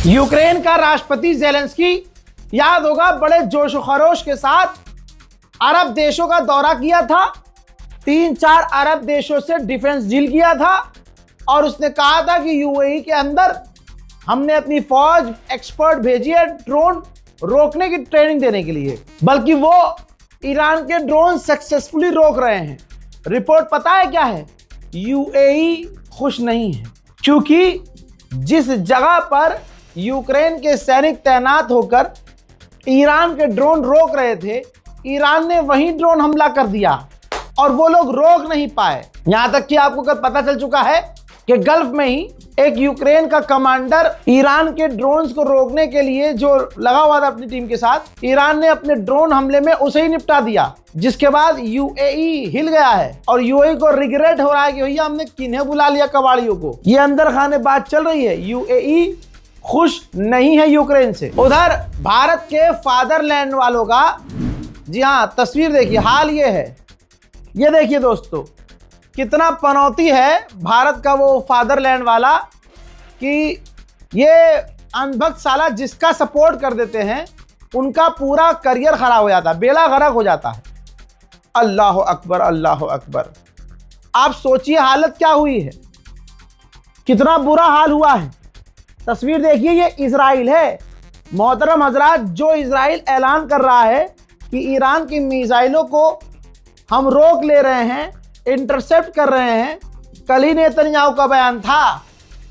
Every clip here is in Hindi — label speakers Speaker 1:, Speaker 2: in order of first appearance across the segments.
Speaker 1: यूक्रेन का राष्ट्रपति ज़ेलेंस्की याद होगा बड़े जोश खरोश के साथ अरब देशों का दौरा किया था। 3-4 अरब देशों से डिफेंस डील किया था और उसने कहा था कि यूएई के अंदर हमने अपनी फौज एक्सपर्ट भेजी है ड्रोन रोकने की ट्रेनिंग देने के लिए, बल्कि वो ईरान के ड्रोन सक्सेसफुली रोक रहे हैं। रिपोर्ट पता है क्या है? यूएई खुश नहीं है, क्योंकि जिस जगह पर यूक्रेन के सैनिक तैनात होकर ईरान के ड्रोन रोक रहे थे, ईरान ने वहीं ड्रोन हमला कर दिया और वो लोग रोक नहीं पाए। यहां तक कि आपको कल पता चल चुका है कि गल्फ में ही एक यूक्रेन का कमांडर ईरान के ड्रोन्स को रोकने के लिए जो लगा हुआ था अपनी टीम के साथ, ईरान ने अपने ड्रोन हमले में उसे ही निपटा दिया, जिसके बाद यूएई हिल गया है और यूएई को रिग्रेट हो रहा है कि भैया हमने किन्हें बुला लिया कबाड़ियों को। ये अंदर खाने बात चल रही है। यूएई खुश नहीं है यूक्रेन से। उधर भारत के फादरलैंड वालों का, जी हाँ, तस्वीर देखिए, हाल ये है। ये देखिए दोस्तों, कितना पनौती है भारत का वो फादरलैंड वाला कि ये अनभक्त साला जिसका सपोर्ट कर देते हैं उनका पूरा करियर खराब हो जाता है, बेड़ा गर्क हो जाता है। अल्लाह अकबर, अल्लाह अकबर। आप सोचिए हालत क्या हुई है, कितना बुरा हाल हुआ है। तस्वीर देखिए, ये इजराइल है। मोहतरम हजरात, जो इजराइल ऐलान कर रहा है कि ईरान की मिसाइलों को हम रोक ले रहे हैं, इंटरसेप्ट कर रहे हैं, कल ही नेतन्याहू का बयान था,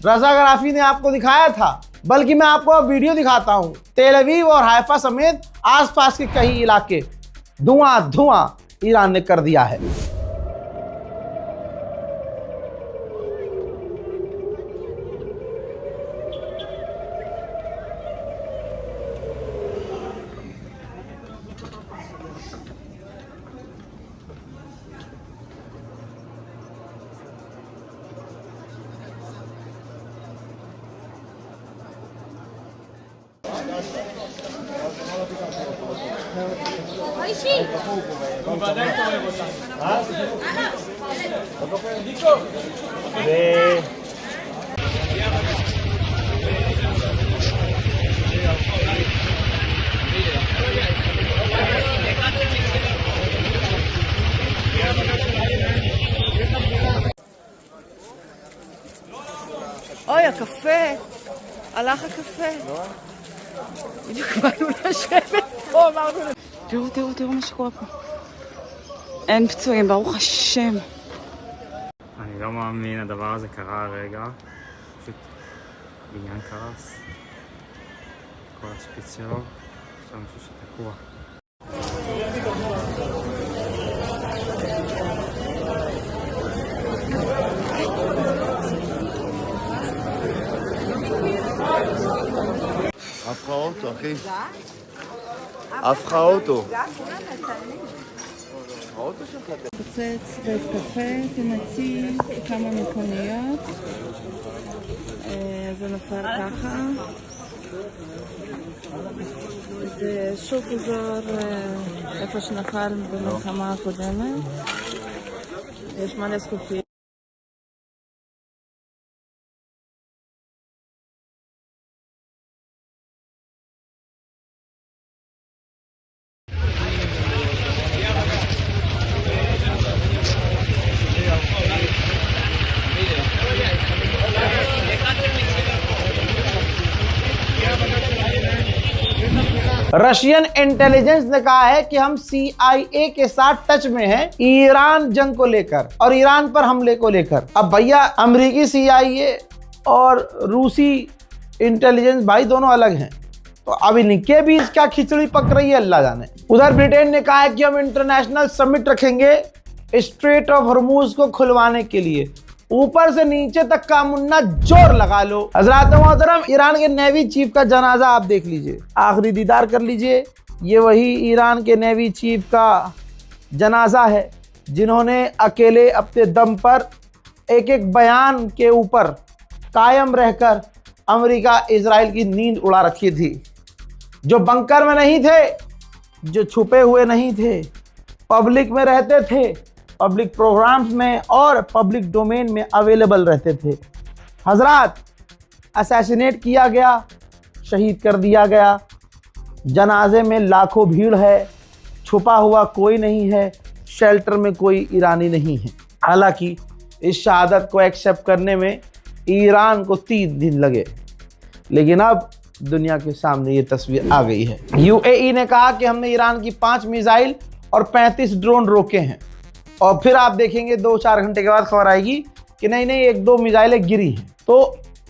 Speaker 1: रजा गराफी ने आपको दिखाया था। बल्कि मैं आपको अब वीडियो दिखाता हूं। तेल अवीव और हाइफा समेत आसपास के कई इलाके धुआं धुआं ईरान ने कर दिया है।
Speaker 2: אוי, הקפה, הלך הקפה. בדיוק באנו לשבת פה, אמרנו... תראו מה שקורה פה. אין פצועים, ברוך השם.
Speaker 3: אני לא מאמין, הדבר הזה קרה הרגע. פשוט בניין קרס. כל השפיץ שלו, יש שם משהו שתקוע.
Speaker 4: עף לך האוטו, אחי. עף לך האוטו.
Speaker 2: פוצץ בית קפה, תנצי כמה מכוניות. זה נפל ככה. זה שוב אזור איפה שנפל במלחמה הקודמת. יש מלא זכוכית.
Speaker 1: रशियन इंटेलिजेंस ने कहा है कि हम CIA के साथ टच में हैं ईरान जंग को लेकर और ईरान पर हमले को लेकर। अब भैया अमेरिकी CIA और रूसी इंटेलिजेंस भाई दोनों अलग हैं, तो अब इनके बीच क्या खिचड़ी पक रही है अल्लाह जाने। उधर ब्रिटेन ने कहा है कि हम इंटरनेशनल समिट रखेंगे स्ट्रेट ऑफ हॉर्मूज को खुलवाने के लिए। ऊपर से नीचे तक का मुन्ना जोर लगा लो। हजरात मोहतरम, ईरान के नेवी चीफ का जनाजा आप देख लीजिए, आखिरी दीदार कर लीजिए। ये वही ईरान के नेवी चीफ का जनाजा है जिन्होंने अकेले अपने दम पर एक एक बयान के ऊपर कायम रहकर अमेरिका इजराइल की नींद उड़ा रखी थी। जो बंकर में नहीं थे, जो छुपे हुए नहीं थे, पब्लिक में रहते थे, पब्लिक प्रोग्राम्स में और पब्लिक डोमेन में अवेलेबल रहते थे। हजरात, असैसिनेट किया गया, शहीद कर दिया गया, जनाजे में लाखों भीड़ है, छुपा हुआ कोई नहीं है, शेल्टर में कोई ईरानी नहीं है। हालांकि इस शहादत को एक्सेप्ट करने में ईरान को 3 दिन लगे, लेकिन अब दुनिया के सामने ये तस्वीर आ गई है। यूएई ने कहा कि हमने ईरान की 5 मिसाइल और 35 ड्रोन रोके हैं, और फिर आप देखेंगे 2-4 घंटे के बाद खबर आएगी कि नहीं 1-2 मिसाइलें गिरी हैं। तो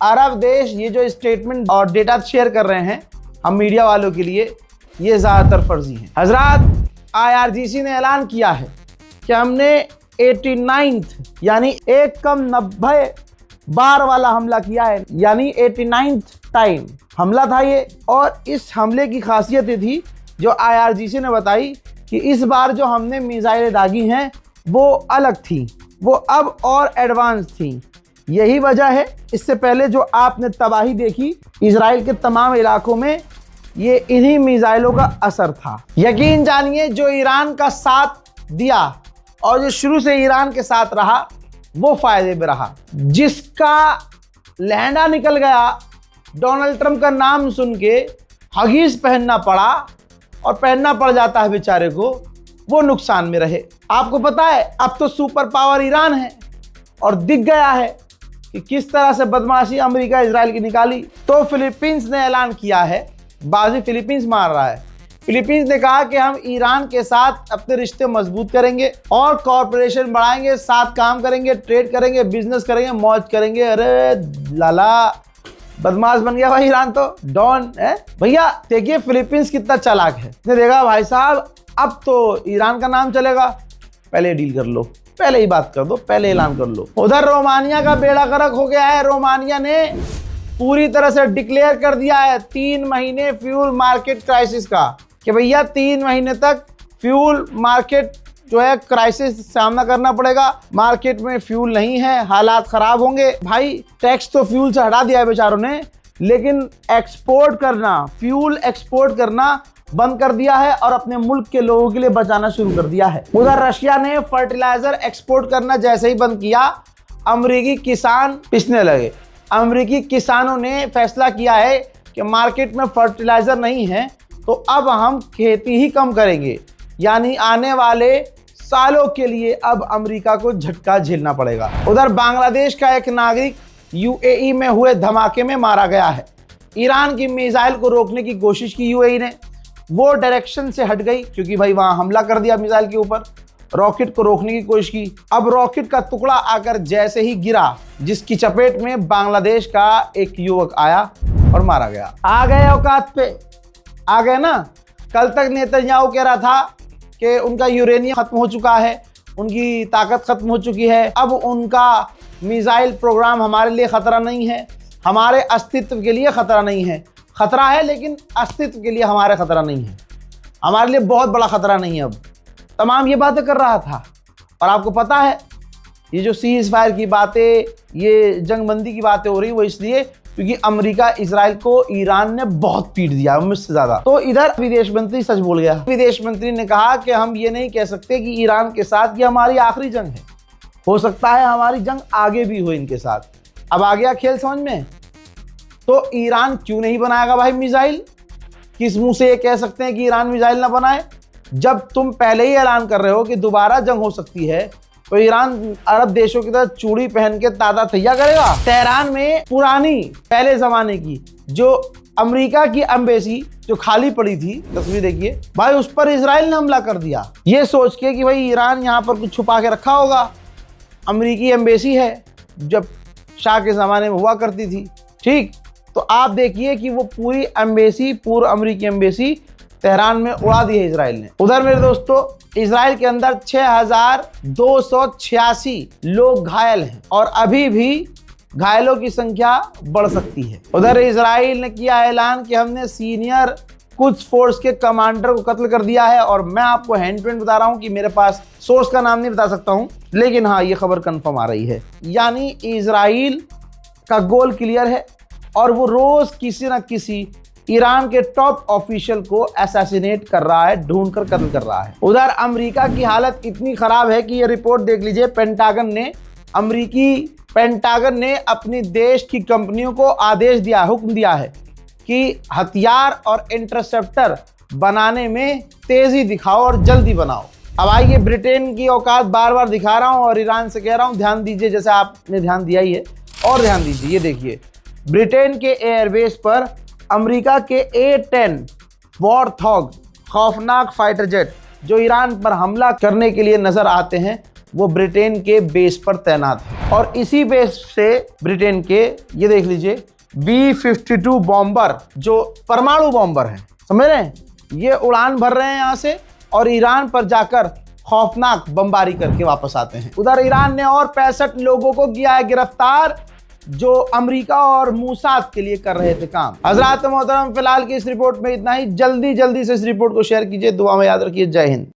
Speaker 1: अरब देश ये जो स्टेटमेंट और डेटा शेयर कर रहे हैं हम मीडिया वालों के लिए, ये ज़्यादातर फर्जी हैं। हजरात, IRGC ने ऐलान किया है कि हमने 89th यानी 1 कम 90 बार वाला हमला किया है, यानी 89th टाइम हमला था ये। और इस हमले की खासियत ये थी जो IRGC ने बताई कि इस बार जो हमने मिसाइलें दागी हैं वो अलग थी, वो अब और एडवांस थी। यही वजह है इससे पहले जो आपने तबाही देखी इजराइल के तमाम इलाकों में, ये इन्हीं मिसाइलों का असर था। यकीन जानिए, जो ईरान का साथ दिया और जो शुरू से ईरान के साथ रहा वो फायदे में रहा। जिसका लहंगा निकल गया, डोनाल्ड ट्रंप का नाम सुन के हगीज पहनना पड़ा और पहनना पड़ जाता है बेचारे को, वो नुकसान में रहे। आपको पता है अब तो सुपर पावर ईरान है और दिख गया है कि किस तरह से बदमाशी अमेरिका इजराइल की निकाली। तो फिलीपींस ने ऐलान किया है, बाजी फिलीपींस मार रहा है। फिलीपींस ने कहा कि हम ईरान के साथ अपने रिश्ते मजबूत करेंगे और कॉर्पोरेशन बढ़ाएंगे, साथ काम करेंगे, ट्रेड करेंगे, बिजनेस करेंगे, मौज करेंगे। अरे लाला, बदमाश बन गया भाई ईरान, तो डॉन है भैया। देखिए फिलीपींस कितना चालाक है, उसने देखा भाई साहब अब तो ईरान का नाम चलेगा, पहले डील कर लो, पहले ही बात कर दो, पहले ऐलान कर लो। उधर रोमानिया का बेड़ा गर्क हो गया है। रोमानिया ने पूरी तरह से डिक्लेयर कर दिया है 3 महीने फ्यूल मार्केट क्राइसिस का, कि भैया 3 महीने तक फ्यूल मार्केट जो है क्राइसिस सामना करना पड़ेगा। मार्केट में फ्यूल नहीं है, हालात खराब होंगे। भाई टैक्स तो फ्यूल से हटा दिया है बेचारों ने, लेकिन एक्सपोर्ट करना, फ्यूल एक्सपोर्ट करना बंद कर दिया है और अपने मुल्क के लोगों के लिए बचाना शुरू कर दिया है। उधर रशिया ने फर्टिलाइजर एक्सपोर्ट करना जैसे ही बंद किया, अमेरिकी किसान पिसने लगे। अमेरिकी किसानों ने फैसला किया है कि मार्केट में फर्टिलाइजर नहीं है तो अब हम खेती ही कम करेंगे, यानी आने वाले सालों के लिए अब अमेरिका को झटका झेलना पड़ेगा। उधर बांग्लादेश का एक नागरिक यूएई में हुए धमाके में मारा गया है। ईरान की मिसाइल को रोकने की कोशिश की यूएई ने, वो डायरेक्शन से हट गई क्योंकि भाई वहां हमला कर दिया मिसाइल के ऊपर, रॉकेट को रोकने की कोशिश की। अब रॉकेट का टुकड़ा आकर जैसे ही गिरा, जिसकी चपेट में बांग्लादेश का एक युवक आया और मारा गया। आ गए औकात पे, आ गए ना। कल तक नेतन्याहू कह रहा था कि उनका यूरेनियम खत्म हो चुका है, उनकी ताकत खत्म हो चुकी है, अब उनका मिसाइल प्रोग्राम हमारे लिए खतरा नहीं है, हमारे अस्तित्व के लिए खतरा नहीं है। खतरा है लेकिन अस्तित्व के लिए हमारे खतरा नहीं है, हमारे लिए बहुत बड़ा खतरा नहीं है। अब तमाम ये बातें कर रहा था। और आपको पता है ये जो सीज फायर की बातें, ये जंगबंदी की बातें हो रही, वो इसलिए क्योंकि अमेरिका इजराइल को ईरान ने बहुत पीट दिया, मुझसे ज्यादा। तो इधर विदेश मंत्री सच बोल गया। विदेश मंत्री ने कहा कि हम ये नहीं कह सकते कि ईरान के साथ ये हमारी आखिरी जंग है, हो सकता है हमारी जंग आगे भी हो इनके साथ। अब आ गया खेल समझ में। तो ईरान क्यों नहीं बनाएगा भाई मिसाइल? किस मुंह से ये कह सकते हैं कि ईरान मिसाइल ना बनाए, जब तुम पहले ही ऐलान कर रहे हो कि दोबारा जंग हो सकती है? तो ईरान अरब देशों की तरह चूड़ी पहन के तादा थैया करेगा? तेहरान में पुरानी पहले जमाने की जो अमेरिका की एम्बेसी जो खाली पड़ी थी, तस्वीर देखिए भाई, उस पर इजराइल ने हमला कर दिया, ये सोच के कि भाई ईरान यहाँ पर कुछ छुपा के रखा होगा। अमेरिकी एम्बेसी है, जब शाह के ज़माने में हुआ करती थी, ठीक। तो आप देखिए कि वो पूरी एम्बेसी, पूर्व अमेरिकी एम्बेसी तेहरान में उड़ा दी है इजराइल ने। उधर मेरे दोस्तों, इजराइल के अंदर 6286 लोग घायल हैं और अभी भी घायलों की संख्या बढ़ सकती है। उधर इजराइल ने किया ऐलान कि हमने सीनियर कुछ फोर्स के कमांडर को कत्ल कर दिया है। और मैं आपको हैंड टू हैंड बता रहा हूं कि मेरे पास सोर्स का नाम नहीं बता सकता हूं, लेकिन हाँ ये खबर कंफर्म आ रही है। यानी इजराइल का गोल क्लियर है और वो रोज किसी न किसी ईरान के टॉप ऑफिशियल को असैसिनेट कर रहा है, ढूंढकर कत्ल कर रहा है। उधर अमेरिका की हालत इतनी खराब है कि ये रिपोर्ट देख लीजिए, अमेरिकी पेंटागन ने अपनी देश की कंपनियों को आदेश दिया, हुक्म दिया है कि हथियार और इंटरसेप्टर बनाने में तेजी दिखाओ और जल्दी बनाओ। अब आइए, ब्रिटेन की औकात बार बार दिखा रहा हूं और ईरान से कह रहा हूं ध्यान दीजिए, जैसे आपने ध्यान दिया ही है और ध्यान दीजिए। ये देखिए, ब्रिटेन के एयरबेस पर अमेरिका के A-10 वॉरथॉग खौफनाक फाइटर जेट जो ईरान पर हमला करने के लिए नजर आते हैं, वो ब्रिटेन के बेस पर तैनात है। और इसी बेस से ब्रिटेन के, ये देख लीजिए, B-52 बॉम्बर जो परमाणु बॉम्बर हैं, समझ रहे हैं, ये उड़ान भर रहे हैं यहाँ से और ईरान पर जाकर खौफनाक बमबारी करके वापस आते हैं। उधर ईरान ने और 65 लोगों को किया है गिरफ्तार जो अमेरिका और मूसाद के लिए कर रहे थे काम। हजरात मोहतरम, फिलहाल की इस रिपोर्ट में इतना ही। जल्दी जल्दी से इस रिपोर्ट को शेयर कीजिए, दुआ में याद रखिए। जय हिंद।